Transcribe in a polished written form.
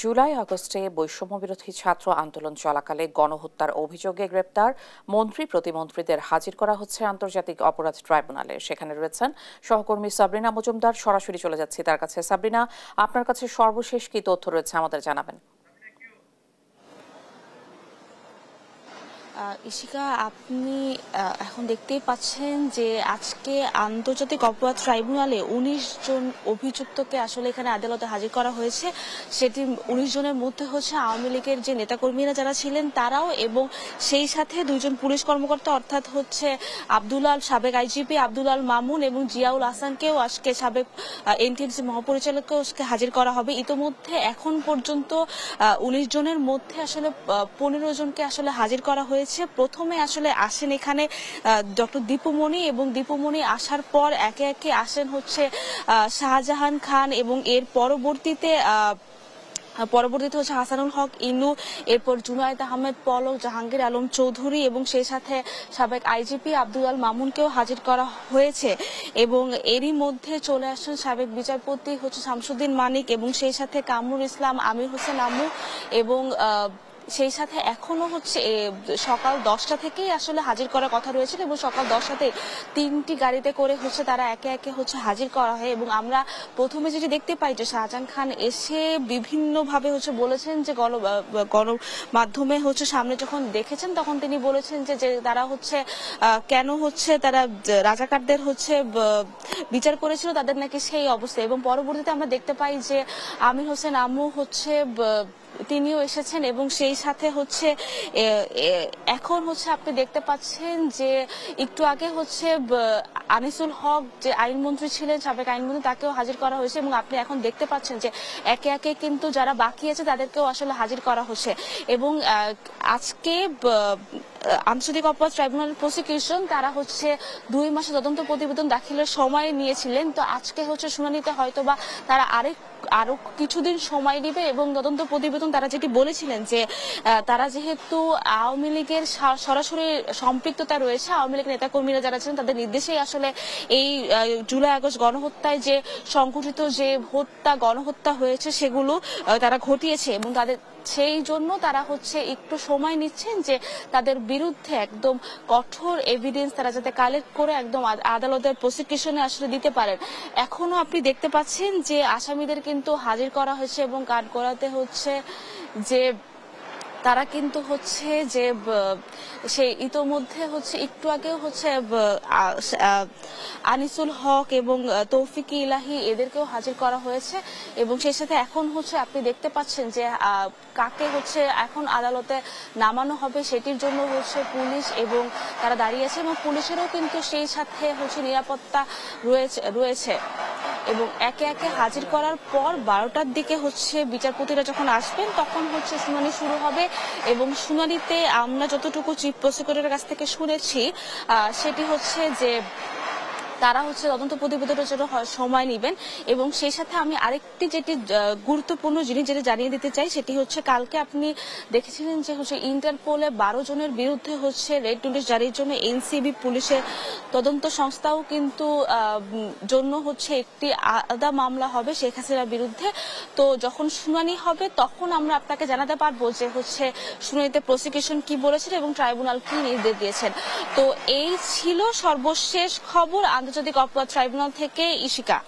জুলাই আগস্টে বৈষম্যবিরোধী ছাত্র আন্দোলন চলাকালে গণহত্যার অভিযোগে গ্রেপ্তার মন্ত্রী প্রতিমন্ত্রীদের হাজির করা হচ্ছে আন্তর্জাতিক অপরাধ ট্রাইব্যুনালে। সেখানে রয়েছেন সহকর্মী সাবরিনা মজুমদার। সরাসরি চলে যাচ্ছি তার কাছে। সাবরিনা, আপনার কাছে সর্বশেষ কি তথ্য রয়েছে আমাদের জানাবেন। ইশিকা, আপনি এখন দেখতেই পাচ্ছেন যে আজকে আন্তর্জাতিক অপরাধ ট্রাইব্যুনালে ১৯ জন অভিযুক্তকে আসলে এখানে আদালতে হাজির করা হয়েছে। সেটি ১৯ জনের মধ্যে হচ্ছে আওয়ামী লীগের যে নেতাকর্মীরা যারা ছিলেন তারাও, এবং সেই সাথে দুইজন পুলিশ কর্মকর্তা অর্থাৎ হচ্ছে সাবেক আইজিপি আব্দুল আল মামুন এবং জিয়াউল হাসানকেও আজকে সাবেক এনটিএমসি মহাপরিচালককেও হাজির করা হবে। ইতোমধ্যে এখন পর্যন্ত ১৯ জনের মধ্যে আসলে ১৫ জনকে আসলে হাজির করা হয়েছে। প্রথমে আসলে আসেন এখানে ডক্টর দীপুমণি, এবং দীপুমণি আসার পর একে একে আসেন হচ্ছে শাহজাহান খান, এবং এর পরবর্তীতে হচ্ছে হাসানুল হক ইনু, এরপর জুনায়েদ আহমেদ পলক, জাহাঙ্গীর আলম চৌধুরী, এবং সেই সাথে সাবেক আইজিপি আব্দুল আল মামুনকেও হাজির করা হয়েছে। এবং এরই মধ্যে চলে আসছেন সাবেক বিচারপতি হচ্ছে শামসুদ্দিন মানিক, এবং সেই সাথে কামরুল ইসলাম, আমির হোসেন আমু, এবং সেই সাথে এখনো হচ্ছে সকাল 10টা থেকেই আসলে হাজির করার কথা রয়েছে, এবং সকাল 10টাতে 3টি গাড়িতে করে হচ্ছে তারা একে একে হচ্ছে হাজির করা হয়। এবং আমরা প্রথমে যেটি দেখতে পাই যে শাহজাহান খান এসে বিভিন্নভাবে হচ্ছে বলেছেন যে গণমাধ্যমে হচ্ছে সামনে যখন দেখেছেন তখন তিনি বলেছেন যে তারা হচ্ছে কেন হচ্ছে তারা রাজাকারদের হচ্ছে বিচার করেছিল, তাদের নাকি সেই অবস্থা। এবং পরবর্তীতে আমরা দেখতে পাই যে আমির হোসেন আমু হচ্ছে তিনিও এসেছেন, এবং সেই সাথে হচ্ছে এখন হচ্ছে আপনি দেখতে পাচ্ছেন যে একটু আগে হচ্ছে আনিসুল হক যে আইনমন্ত্রী ছিলেন, সাবেক আইনমন্ত্রী, তাকেও হাজির করা হয়েছে। এবং আপনি এখন দেখতে পাচ্ছেন যে একে একে কিন্তু যারা বাকি আছে তাদেরকেও আসলে হাজির করা হচ্ছে। এবং আজকে আন্তর্জাতিক অপরাধ ট্রাইব্যুনালের প্রসিকিউশন তারা হচ্ছে 2 মাসে তদন্ত প্রতিবেদন দাখিলের সময় নিয়েছিলেন। তো আজকে হচ্ছে শুনানিতে হয়তোবা তারা আরো কিছুদিন সময় দিবে, এবং তদন্ত প্রতিবেদন তারা যেটি বলেছিলেন যে তারা যেহেতু আওয়ামী লীগের সরাসরি সম্পৃক্ততা রয়েছে, আওয়ামী লীগ নেতাকর্মীরা যারা ছিলেন তাদের নির্দেশেই আসলে এই জুলাই আগস্ট গণহত্যায় যে সংঘটিত যে গণহত্যা হয়েছে সেগুলো তারা ঘটিয়েছে, এবং তাদের সেই জন্য তারা হচ্ছে একটু সময় নিচ্ছেন যে তাদের বিরুদ্ধে একদম কঠোর এভিডেন্স তারা যাতে কালেক্ট করে একদম আদালতের প্রসিকিউশনে আসলে দিতে পারেন। এখনো আপনি দেখতে পাচ্ছেন যে আসামিদের কিন্তু হাজির করা হয়েছে, এবং কাঠগড়াতে হচ্ছে যে তারা কিন্তু হচ্ছে যে সেই ইতোমধ্যে হচ্ছে একটু আগেও হচ্ছে আনিসুল হক এবং তৌফিকি ইলাহি এদেরকেও হাজির করা হয়েছে। এবং সেই সাথে এখন হচ্ছে আপনি দেখতে পাচ্ছেন যে কাকে হচ্ছে এখন আদালতে নামানো হবে সেটির জন্য হচ্ছে পুলিশ এবং তারা দাঁড়িয়েছে, এবং পুলিশেরও কিন্তু সেই সাথে হচ্ছে নিরাপত্তা রয়েছে। এবং একে একে হাজির করার পর 12টার দিকে হচ্ছে বিচারপতিরা যখন আসবেন তখন হচ্ছে শুনানি শুরু হবে। এবং শুনানিতে আমরা যতটুকু চিফ প্রসিকিউটরের কাছ থেকে শুনেছি সেটি হচ্ছে যে তারা হচ্ছে তদন্ত প্রতিবেদনের জন্য সময় নেবেন। এবং সেই সাথে আমি আরেকটি যেটি গুরুত্বপূর্ণ জিনিস যেটা জানিয়ে দিতে চাই সেটি হচ্ছে কালকে আপনি দেখেছিলেন যে হচ্ছে ইন্টারপোলে 12 জনের বিরুদ্ধে হচ্ছে রেড নোটিশ জারির জন্য এনসিবি পুলিশের তদন্ত সংস্থাও কিন্তু জন্য হচ্ছে একটি আলাদা মামলা হবে শেখ হাসিনার বিরুদ্ধে। তো যখন শুনানি হবে তখন আমরা আপনাকে জানাতে পারবো যে হচ্ছে শুনানিতে প্রসিকিউশন কি বলেছেন এবং ট্রাইব্যুনাল কি নির্দেশ দিয়েছেন। তো এই ছিল সর্বশেষ খবর আন্তর্জাতিক অপরাধ ট্রাইব্যুনাল থেকে। ইশিকা।